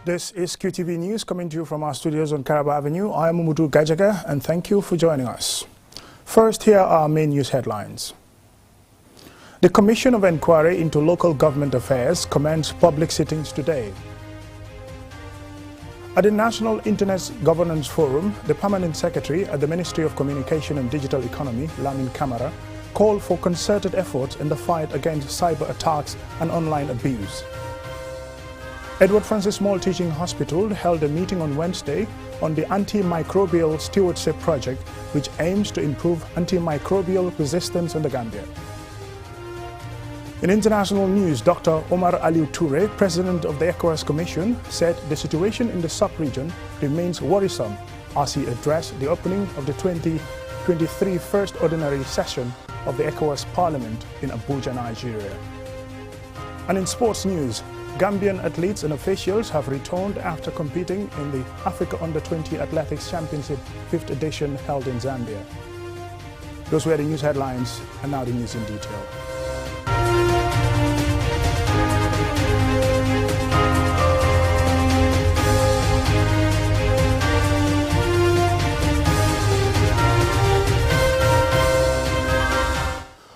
This is QTV News coming to you from our studios on Caraba Avenue. I am Umudu Gajaga and thank you for joining us. First, here are our main news headlines. The Commission of Inquiry into Local Government Affairs commenced public sittings today. At the National Internet Governance Forum, the Permanent Secretary at the Ministry of Communication and Digital Economy, Lamin Camara, called for concerted efforts in the fight against cyber attacks and online abuse. Edward Francis Small Teaching Hospital held a meeting on Wednesday on the Antimicrobial Stewardship project, which aims to improve antimicrobial resistance in the Gambia. In international news, Dr. Omar Aliou Toure, president of the ECOWAS Commission, said the situation in the sub-region remains worrisome as he addressed the opening of the 2023 First Ordinary Session of the ECOWAS Parliament in Abuja, Nigeria. And in sports news, Gambian athletes and officials have returned after competing in the Africa Under-20 Athletics Championship 5th edition held in Zambia. Those were the news headlines, and now the news in detail.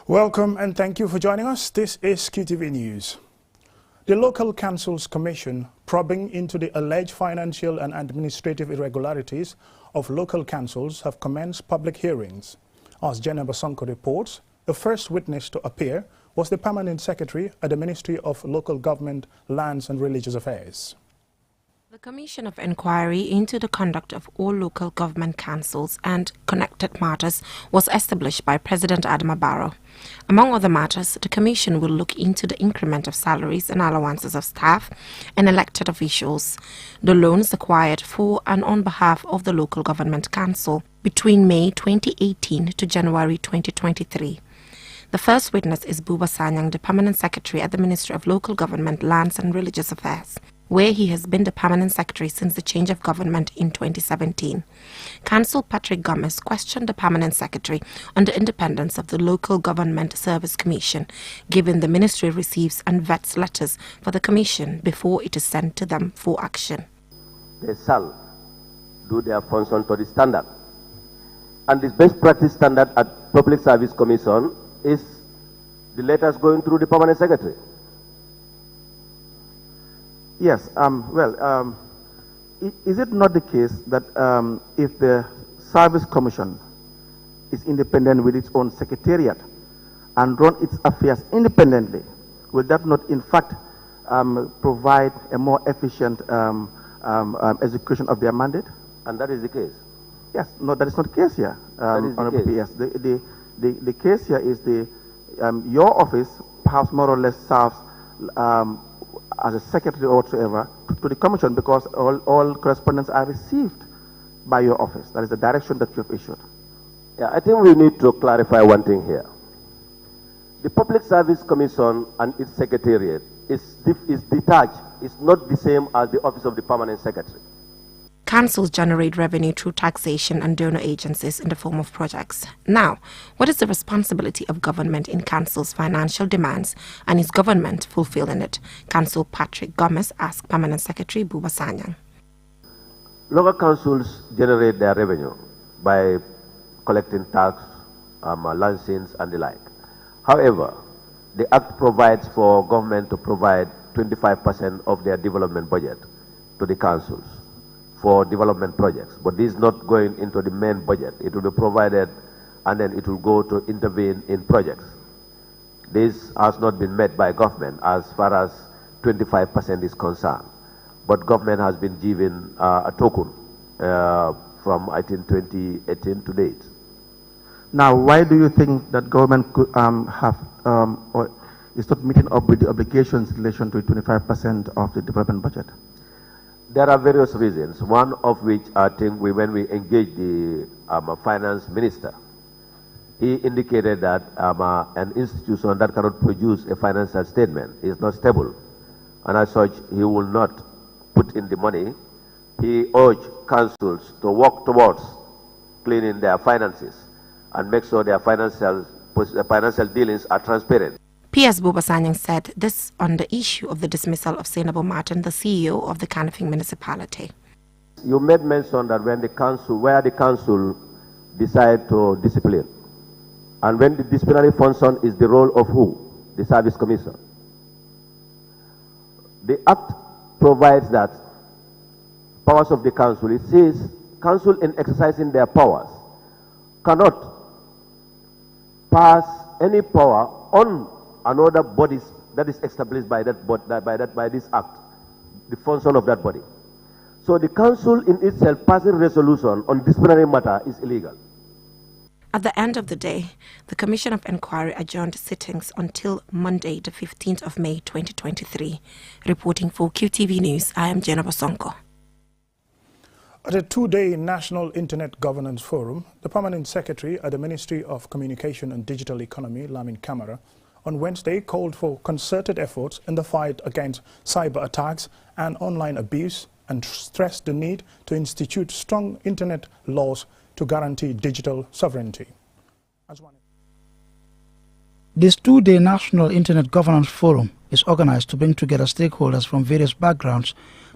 Welcome and thank you for joining us. This is QTV News. The Local Councils Commission, probing into the alleged financial and administrative irregularities of local councils, have commenced public hearings. As Jenna Basonko reports, the first witness to appear was the Permanent Secretary at the Ministry of Local Government, Lands and Religious Affairs. The Commission of Inquiry into the conduct of all local government councils and connected matters was established by President Adama Barrow. Among other matters, the Commission will look into the increment of salaries and allowances of staff and elected officials, the loans acquired for and on behalf of the local government council between May 2018 to January 2023. The first witness is Buba Sanyang, the Permanent Secretary at the Ministry of Local Government, Lands and Religious Affairs, where he has been the Permanent Secretary since the change of government in 2017. Councillor Patrick Gomez questioned the Permanent Secretary on the independence of the Local Government Service Commission, given the Ministry receives and vets letters for the Commission before it is sent to them for action. They shall do their function to the standard. And this best practice standard at Public Service Commission is the letters going through the Permanent Secretary. Yes, is it not the case that if the Service Commission is independent with its own secretariat and run its affairs independently, will that not in fact provide a more efficient execution of their mandate? And that is the case? Yes, no, that is not the case here. That is the case. Yes, the case here is your office perhaps more or less serves as a secretary or whatsoever to the commission, because all correspondence are received by your office. That is the direction that you have issued. Yeah, I think we need to clarify one thing here. The Public Service Commission and its secretariat is detached. It's not the same as the office of the Permanent Secretary. Councils generate revenue through taxation and donor agencies in the form of projects. Now, what is the responsibility of government in councils' financial demands, and is government fulfilling it? Councillor Patrick Gomez asked Permanent Secretary Buba Sanyang. Local councils generate their revenue by collecting tax, license and the like. However, the Act provides for government to provide 25% of their development budget to the councils for development projects, but this is not going into the main budget. It will be provided and then it will go to intervene in projects. This has not been met by government as far as 25% is concerned, but government has been given a token from I think 2018 to date. Now, why do you think that government could or is not meeting up with the obligations in relation to 25% of the development budget? There are various reasons, one of which I think when we engaged the finance minister, he indicated that an institution that cannot produce a financial statement is not stable, and as such he will not put in the money. He urged councils to work towards cleaning their finances and make sure their financial dealings are transparent. P.S. Bobasanyang said this on the issue of the dismissal of Senabo Martin, the CEO of the Kanifing municipality. You made mention that when the council decide to discipline, and when the disciplinary function is the role of who? The service commission. The Act provides that powers of the council, it says, council in exercising their powers cannot pass any power on another body that is established by this Act, the function of that body. So the council in itself passing resolution on disciplinary matter is illegal. At the end of the day, the Commission of Inquiry adjourned sittings until Monday, the 15th of May 2023. Reporting for QTV News, I am Jennifer Sonko. At a two-day National Internet Governance Forum, the Permanent Secretary at the Ministry of Communication and Digital Economy, Lamin Camara, on Wednesday called for concerted efforts in the fight against cyber attacks and online abuse and stressed the need to institute strong internet laws to guarantee digital sovereignty. This two-day National Internet Governance Forum is organized to bring together stakeholders from various backgrounds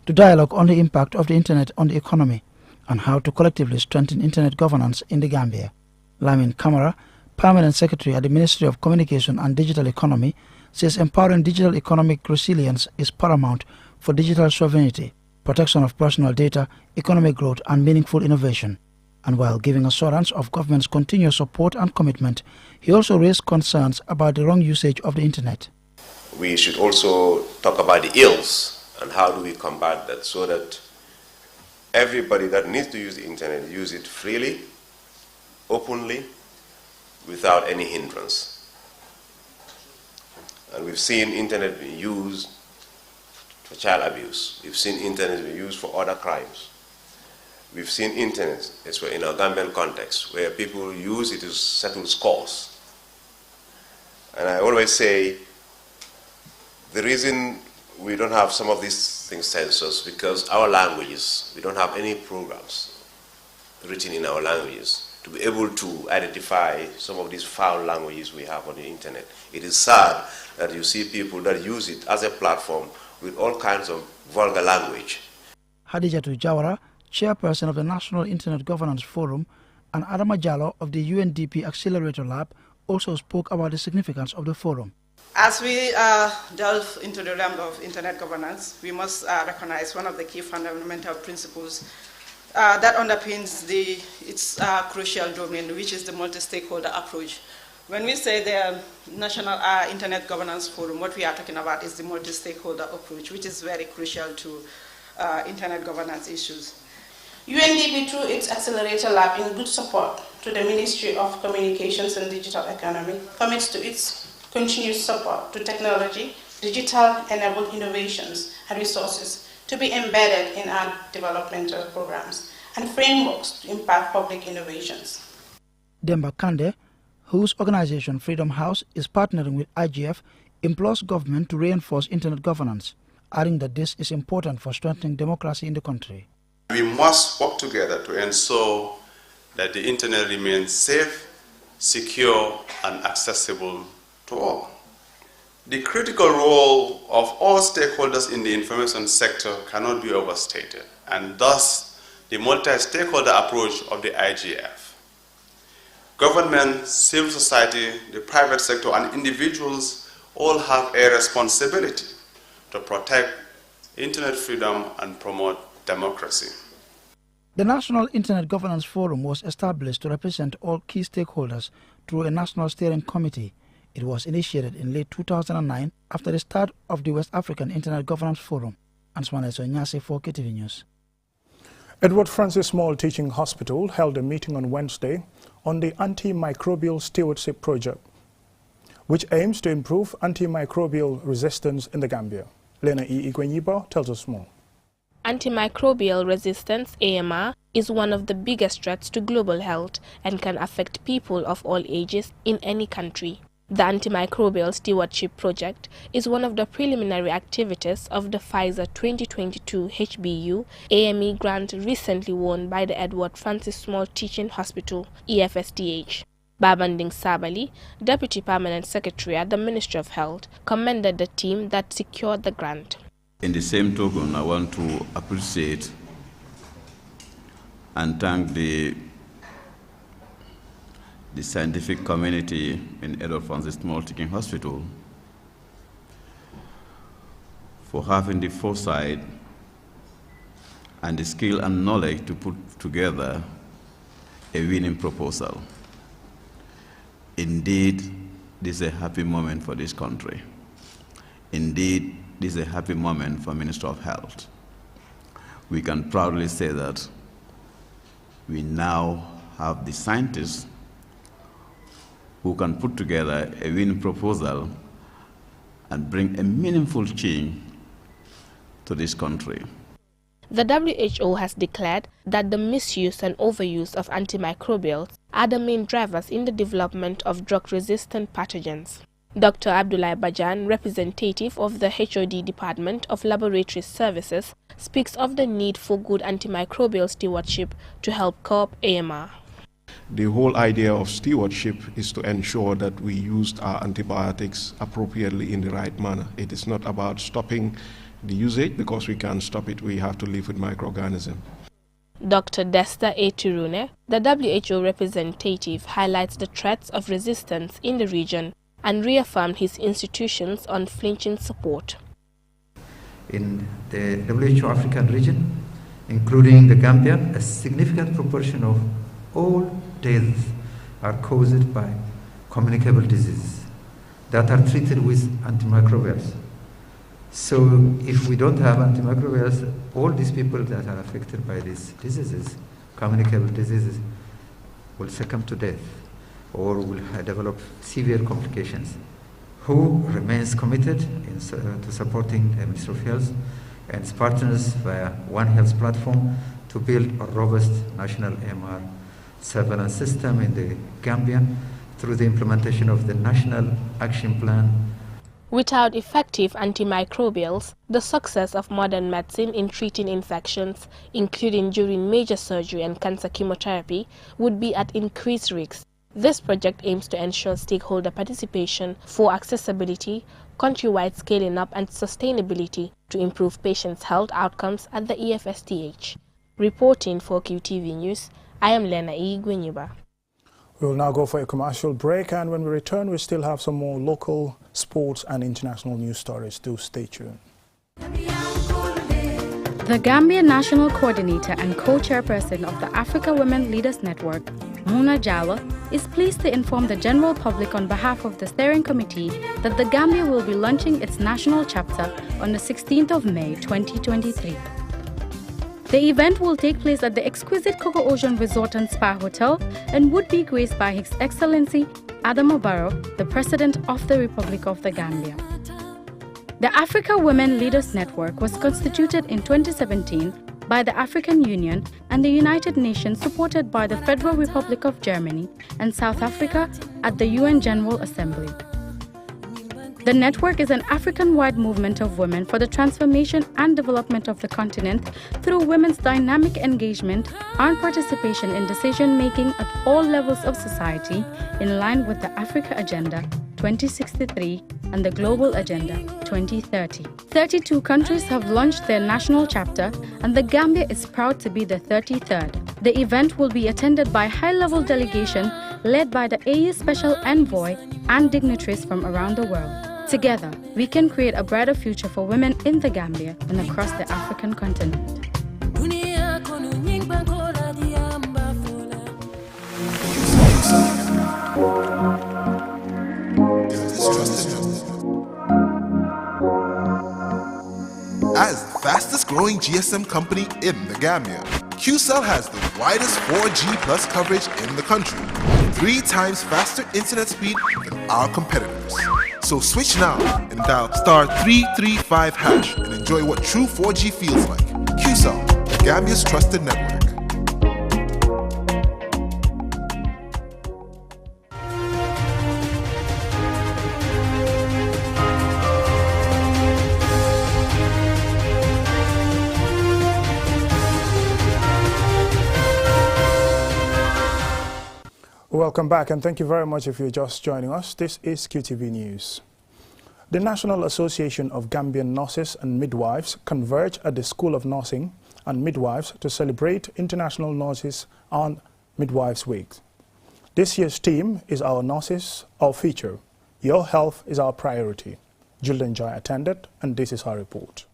to dialogue on the impact of the Internet on the economy and how to collectively strengthen Internet governance in the Gambia. Lamin Camara, Permanent Secretary at the Ministry of Communication and Digital Economy, says empowering digital economic resilience is paramount for digital sovereignty, protection of personal data, economic growth and meaningful innovation. And while giving assurance of government's continuous support and commitment, he also raised concerns about the wrong usage of the Internet. We should also talk about the ills and how do we combat that so that everybody that needs to use the Internet use it freely, openly, without any hindrance. And we've seen Internet being used for child abuse. We've seen Internet being used for other crimes. We've seen Internet in our Gambian context where people use it to settle scores. And I always say the reason we don't have some of these things censored because our languages, we don't have any programs written in our languages to be able to identify some of these foul languages we have on the Internet. It is sad that you see people that use it as a platform with all kinds of vulgar language. Hadijatu Jawara, Chairperson of the National Internet Governance Forum, and Adama Jallo of the UNDP Accelerator Lab also spoke about the significance of the forum. As we delve into the realm of internet governance, we must recognize one of the key fundamental principles that underpins its crucial domain, which is the multi-stakeholder approach. When we say the National Internet Governance Forum, what we are talking about is the multi-stakeholder approach, which is very crucial to internet governance issues. UNDP, through its Accelerator Lab, in good support to the Ministry of Communications and Digital Economy, commits to its continuous support to technology, digital-enabled innovations and resources to be embedded in our developmental programs and frameworks to impact public innovations. Demba Kande, whose organization Freedom House is partnering with IGF, implores government to reinforce internet governance, adding that this is important for strengthening democracy in the country. We must work together to ensure that the internet remains safe, secure, and accessible to all. The critical role of all stakeholders in the information sector cannot be overstated, and thus the multi-stakeholder approach of the IGF. Government, civil society, the private sector, and individuals all have a responsibility to protect internet freedom and promote democracy. The National Internet Governance Forum was established to represent all key stakeholders through a national steering committee. It was initiated in late 2009 after the start of the West African Internet Governance Forum. Answane Sonyase for KTV News. Edward Francis Small Teaching Hospital held a meeting on Wednesday on the Antimicrobial Stewardship project, which aims to improve antimicrobial resistance in the Gambia. Lena E. Igwenyibo tells us more. Antimicrobial resistance, AMR, is one of the biggest threats to global health and can affect people of all ages in any country. The Antimicrobial Stewardship Project is one of the preliminary activities of the Pfizer 2022 HBU AME grant recently won by the Edward Francis Small Teaching Hospital, EFSTH. Babanding Sabali, Deputy Permanent Secretary at the Ministry of Health, commended the team that secured the grant. In the same token, I want to appreciate and thank the scientific community in Edward Francis Small Teaching Hospital for having the foresight and the skill and knowledge to put together a winning proposal. Indeed, this is a happy moment for this country. Indeed, this is a happy moment for Minister of Health. We can proudly say that we now have the scientists who can put together a winning proposal and bring a meaningful change to this country. The WHO has declared that the misuse and overuse of antimicrobials are the main drivers in the development of drug-resistant pathogens. Dr. Abdullah Bajan, representative of the HOD Department of Laboratory Services, speaks of the need for good antimicrobial stewardship to help curb AMR. The whole idea of stewardship is to ensure that we use our antibiotics appropriately in the right manner. It is not about stopping the usage, because we can't stop it. We have to live with microorganisms. Dr. Desta A. Turune, the WHO representative, highlights the threats of resistance in the region and reaffirmed his institution's unflinching support. In the WHO African region, including the Gambia, a significant proportion of all deaths are caused by communicable diseases that are treated with antimicrobials. So if we don't have antimicrobials, all these people that are affected by these diseases, communicable diseases, will succumb to death or will develop severe complications. WHO remains committed to supporting the Ministry of Health and its partners via One Health platform to build a robust national AMR surveillance system in the Gambia through the implementation of the National Action Plan. Without effective antimicrobials, the success of modern medicine in treating infections, including during major surgery and cancer chemotherapy, would be at increased risk. This project aims to ensure stakeholder participation for accessibility, countrywide scaling up and sustainability to improve patients' health outcomes at the EFSTH. Reporting for QTV News, I am Lena E. Gwenyuba. We will now go for a commercial break, and when we return, we still have some more local, sports and international news stories. Do stay tuned. The Gambia National Coordinator and Co-Chairperson of the Africa Women Leaders Network, Muna Jawa, is pleased to inform the general public on behalf of the steering committee that the Gambia will be launching its national chapter on the 16th of May 2023. The event will take place at the exquisite Coco Ocean Resort and Spa Hotel and would be graced by His Excellency Adama Barrow, the President of the Republic of the Gambia. The Africa Women Leaders Network was constituted in 2017 by the African Union and the United Nations, supported by the Federal Republic of Germany and South Africa at the UN General Assembly. The network is an African-wide movement of women for the transformation and development of the continent through women's dynamic engagement and participation in decision-making at all levels of society, in line with the Africa Agenda 2063 and the Global Agenda 2030. 32 countries have launched their national chapter, and the Gambia is proud to be the 33rd. The event will be attended by a high-level delegation led by the AU Special Envoy and dignitaries from around the world. Together, we can create a brighter future for women in the Gambia and across the African continent. As the fastest growing GSM company in the Gambia, QCell has the widest 4G plus coverage in the country, 3 times faster internet speed than our competitors. So switch now and dial *335# and enjoy what true 4G feels like. QCell, the Gambia's trusted network. Welcome back, and thank you very much if you're just joining us. This is QTV News. The National Association of Gambian Nurses and Midwives converge at the School of Nursing and Midwives to celebrate International Nurses and Midwives Week. This year's theme is Our Nurses, Our Future. Your health is our priority. Julden Joy attended, and this is her report.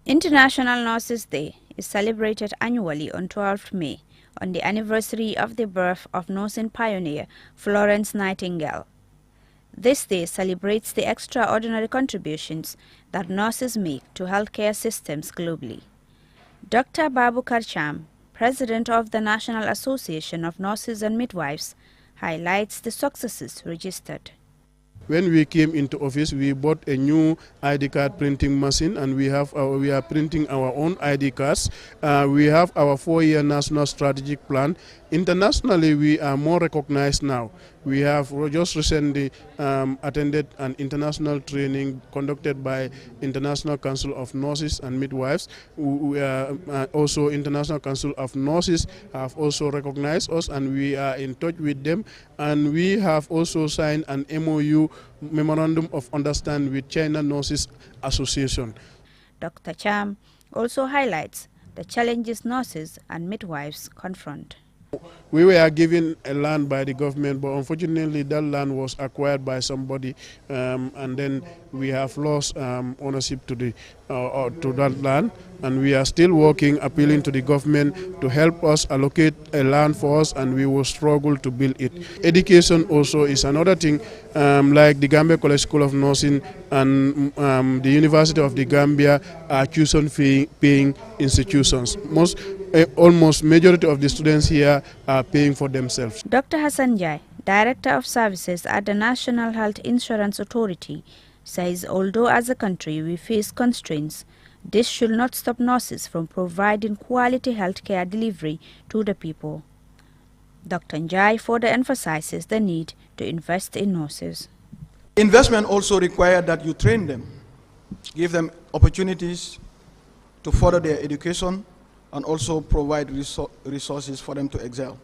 International Nurses Day is celebrated annually on 12th May on the anniversary of the birth of nursing pioneer Florence Nightingale. This day celebrates the extraordinary contributions that nurses make to healthcare systems globally. Dr. Babu Karcham, President of the National Association of Nurses and Midwives, highlights the successes registered. When we came into office, we bought a new ID card printing machine, and we are printing our own ID cards. We have our 4-year national strategic plan. Internationally, we are more recognized now. We have just recently attended an international training conducted by International Council of Nurses and Midwives. Also, International Council of Nurses have also recognized us, and we are in touch with them. And we have also signed an MOU, Memorandum of Understanding, with China Nurses Association. Dr. Cham also highlights the challenges nurses and midwives confront. We were given a land by the government, but unfortunately that land was acquired by somebody, and then we have lost ownership to that land, and we are still working, appealing to the government to help us allocate a land for us, and we will struggle to build it. Education also is another thing, like the Gambia College School of Nursing and the University of the Gambia are tuition-paying institutions. Almost majority of the students here are paying for themselves. Dr. Hassan Jai, Director of Services at the National Health Insurance Authority, says although as a country we face constraints, this should not stop nurses from providing quality healthcare delivery to the people. Dr. Njai further emphasizes the need to invest in nurses. Investment also requires that you train them, give them opportunities to further their education, and also provide resources for them to excel.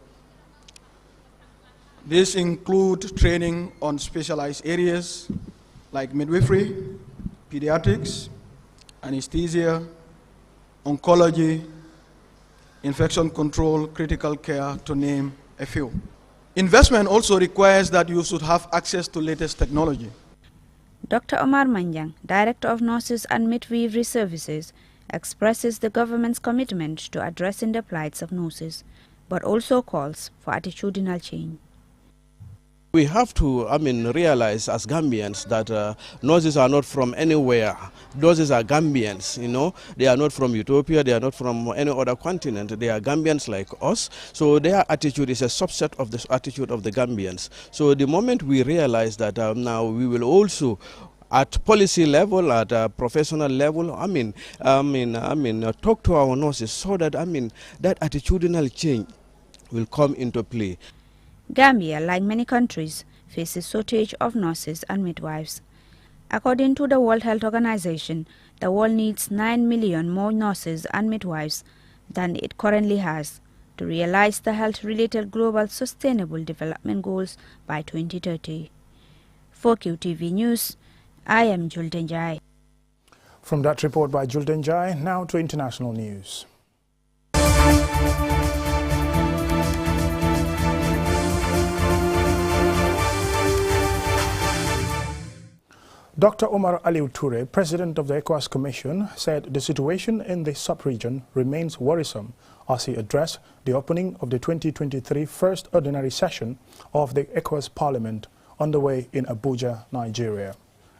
This includes training on specialized areas like midwifery, pediatrics, anesthesia, oncology, infection control, critical care, to name a few. Investment also requires that you should have access to latest technology. Dr. Omar Manjang, Director of Nurses and Midwifery Services, expresses the government's commitment to addressing the plights of nurses, but also calls for attitudinal change. We have to, realize as Gambians that nurses are not from anywhere. Nurses are Gambians, They are not from Ethiopia, they are not from any other continent. They are Gambians like us. So their attitude is a subset of the attitude of the Gambians. So the moment we realize that now we will also at policy level, at a professional level, talk to our nurses so that, that attitudinal change will come into play. Gambia, like many countries, faces shortage of nurses and midwives. According to the World Health Organization, the world needs 9 million more nurses and midwives than it currently has to realize the health-related global sustainable development goals by 2030. For QTV News, I am Julden Jai. From that report by Julden Jai, now to international news. Dr. Omar Aliu Toure, President of the ECOWAS Commission, said the situation in the sub-region remains worrisome as he addressed the opening of the 2023 First Ordinary Session of the ECOWAS Parliament underway in Abuja, Nigeria.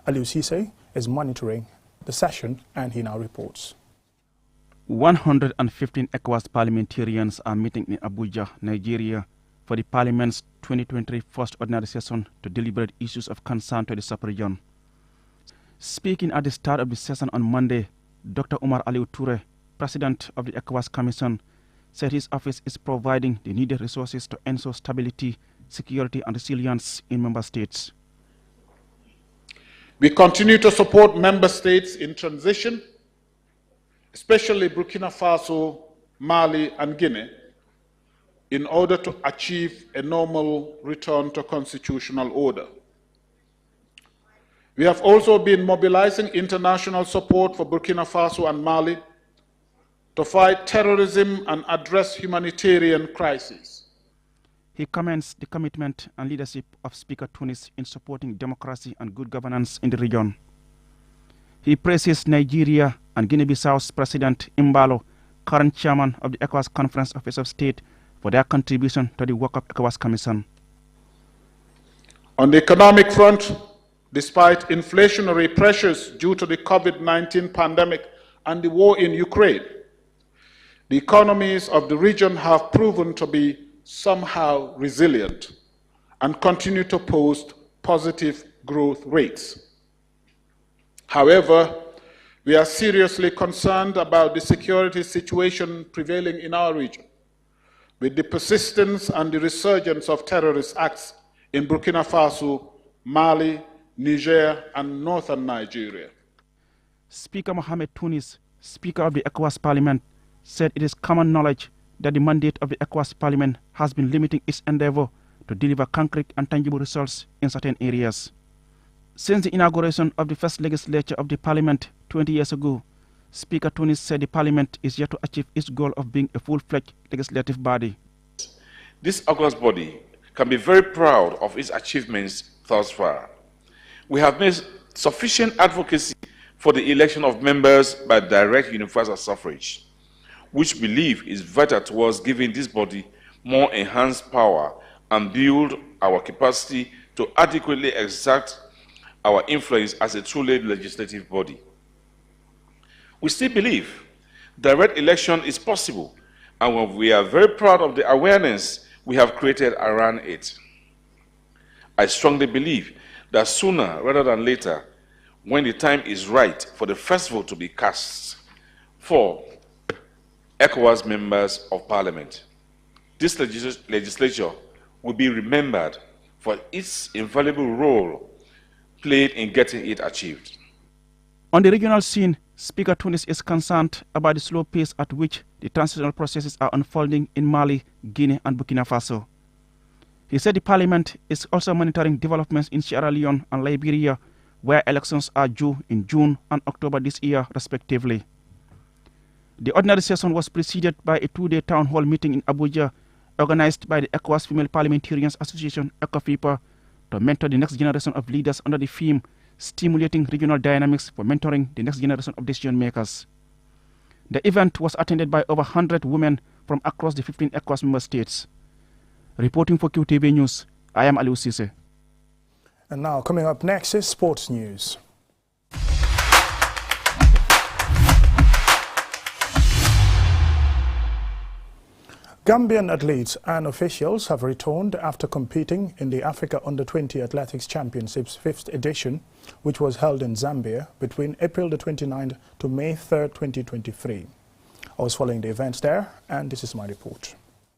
Aliu Cisse is monitoring the session, and he now reports. 115 ECOWAS parliamentarians are meeting in Abuja, Nigeria, for the Parliament's 2023 First Ordinary Session to deliberate issues of concern to the sub-region. Speaking at the start of the session on Monday, Dr. Omar Aliu Toure, President of the ECOWAS Commission, said his office is providing the needed resources to ensure stability, security, and resilience in member states. We continue to support member states in transition, especially Burkina Faso, Mali, and Guinea, in order to achieve a normal return to constitutional order. We have also been mobilizing international support for Burkina Faso and Mali to fight terrorism and address humanitarian crises. He commends the commitment and leadership of Speaker Tunis in supporting democracy and good governance in the region. He praises Nigeria and Guinea-Bissau's President Imbalo, current chairman of the ECOWAS Conference of Heads of State, for their contribution to the work of ECOWAS Commission. On the economic front, despite inflationary pressures due to the COVID-19 pandemic and the war in Ukraine, the economies of the region have proven to be somehow resilient and continue to post positive growth rates. However, we are seriously concerned about the security situation prevailing in our region, with the persistence and the resurgence of terrorist acts in Burkina Faso, Mali, Niger, and northern Nigeria. Speaker Mohamed Tunis, Speaker of the ECOWAS Parliament, said it is common knowledge that the mandate of the ECOWAS Parliament has been limiting its endeavor to deliver concrete and tangible results in certain areas. Since the inauguration of the first legislature of the Parliament 20 years ago, Speaker Tunis said the Parliament is yet to achieve its goal of being a full-fledged legislative body. This august body can be very proud of its achievements thus far. We have made sufficient advocacy for the election of members by direct universal suffrage, which we believe is vital towards giving this body more enhanced power and build our capacity to adequately exert our influence as a truly legislative body. We still believe direct election is possible, and we are very proud of the awareness we have created around it. I strongly believe that sooner rather than later, when the time is right for the first vote to be cast for ECOWAS members of Parliament, this legislature will be remembered for its invaluable role played in getting it achieved. On the regional scene, Speaker Tunis is concerned about the slow pace at which the transitional processes are unfolding in Mali, Guinea, and Burkina Faso. He said the Parliament is also monitoring developments in Sierra Leone and Liberia, where elections are due in June and October this year, respectively. The ordinary session was preceded by a two-day town hall meeting in Abuja, organized by the ECOWAS Female Parliamentarians Association, ECOFIPA, to mentor the next generation of leaders under the theme Stimulating Regional Dynamics for Mentoring the Next Generation of Decision Makers. The event was attended by over 100 women from across the 15 ECOWAS member states. Reporting for QTV News, I am Aliou Cisse. And now, coming up next is sports news. Gambian athletes and officials have returned after competing in the Africa Under-20 Athletics Championships 5th edition, which was held in Zambia between April the 29th to May 3rd, 2023. I was following the events there, and this is my report.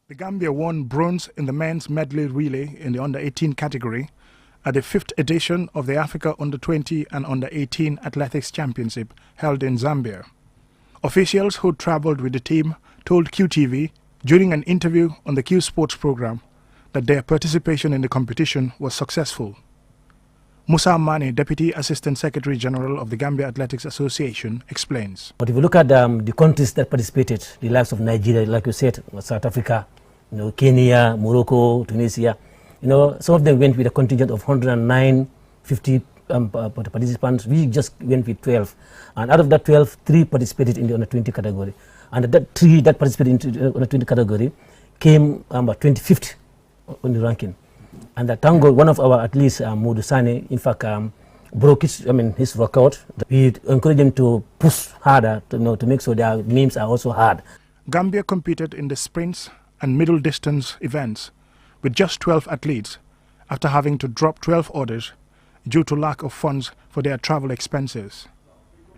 The Gambia won bronze in the men's medley relay in the Under-18 category at the 5th edition of the Africa Under-20 and Under-18 Athletics Championship held in Zambia. Officials who traveled with the team told QTV during an interview on the Q Sports program that their participation in the competition was successful. Musa Mane, Deputy Assistant Secretary General of the Gambia Athletics Association, explains. But if you look at the countries that participated, the likes of Nigeria, like you said, South Africa, Kenya, Morocco, Tunisia, some of them went with a contingent of 150 participants. We just went with 12. And out of that 12, 3 participated in the Under-20 category. And that 3 that participated in the Under-20 category came 25th on the ranking. And that tango, one of our athletes, Modu Sane, in fact, broke his record. We encourage them to push harder to make sure their names are also hard. Gambia competed in the sprints and middle distance events with just 12 athletes after having to drop 12 orders due to lack of funds for their travel expenses.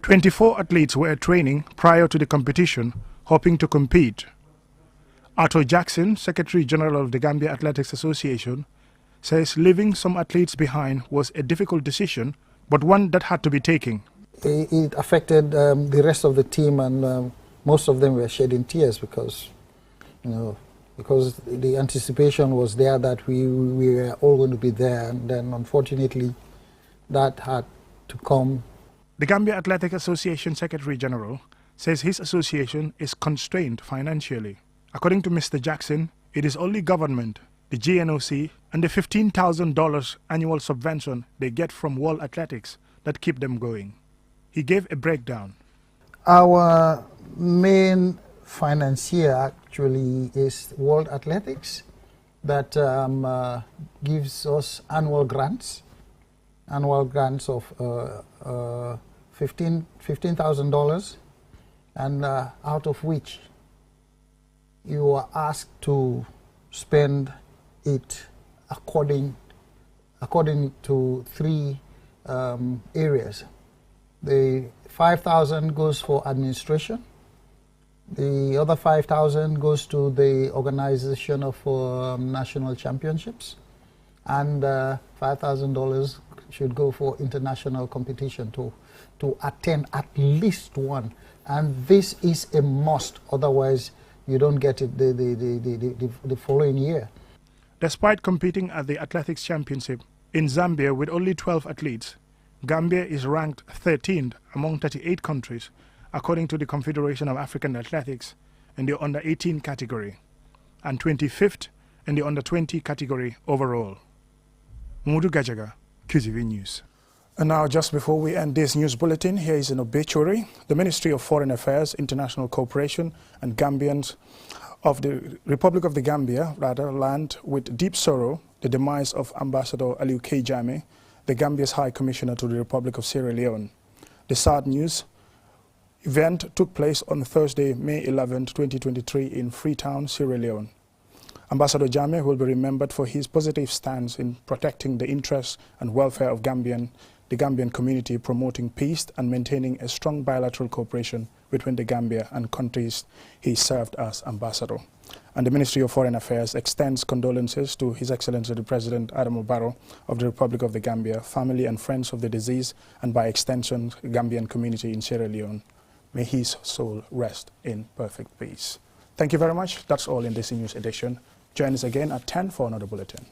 24 athletes were training prior to the competition, hoping to compete. Arthur Jackson, Secretary General of the Gambia Athletics Association, says leaving some athletes behind was a difficult decision, but one that had to be taken. It affected the rest of the team, and most of them were shedding tears because, because the anticipation was there that we were all going to be there, and then unfortunately that had to come. The Gambia Athletic Association Secretary General says his association is constrained financially. According to Mr. Jackson, it is only government, the GNOC, and the $15,000 annual subvention they get from World Athletics that keep them going. He gave a breakdown. Our main financier actually is World Athletics, that gives us annual grants of $15,000, and out of which you are asked to spend it according to three areas. The 5,000 goes for administration. The other 5,000 goes to the organization of national championships, and $5,000 should go for international competition to attend at least one. And this is a must, otherwise you don't get it the following year. Despite competing at the Athletics Championship in Zambia with only 12 athletes, Gambia is ranked 13th among 38 countries, according to the Confederation of African Athletics, in the under-18 category, and 25th in the under-20 category overall. Mudu Gajaga, QTV News. And now, just before we end this news bulletin, here is an obituary. The Ministry of Foreign Affairs, International Cooperation, and Gambians of the Republic of the Gambia, learned with deep sorrow the demise of Ambassador Aliou K. Jammeh, the Gambia's High Commissioner to the Republic of Sierra Leone. The sad news event took place on Thursday, May 11, 2023 in Freetown, Sierra Leone. Ambassador Jammeh will be remembered for his positive stance in protecting the interests and welfare of the Gambian community, promoting peace and maintaining a strong bilateral cooperation between the Gambia and countries he served as ambassador. And the Ministry of Foreign Affairs extends condolences to His Excellency the President Adama Barrow of the Republic of the Gambia, family and friends of the deceased, and by extension, the Gambian community in Sierra Leone. May his soul rest in perfect peace. Thank you very much. That's all in this news edition. Join us again at 10 for another bulletin.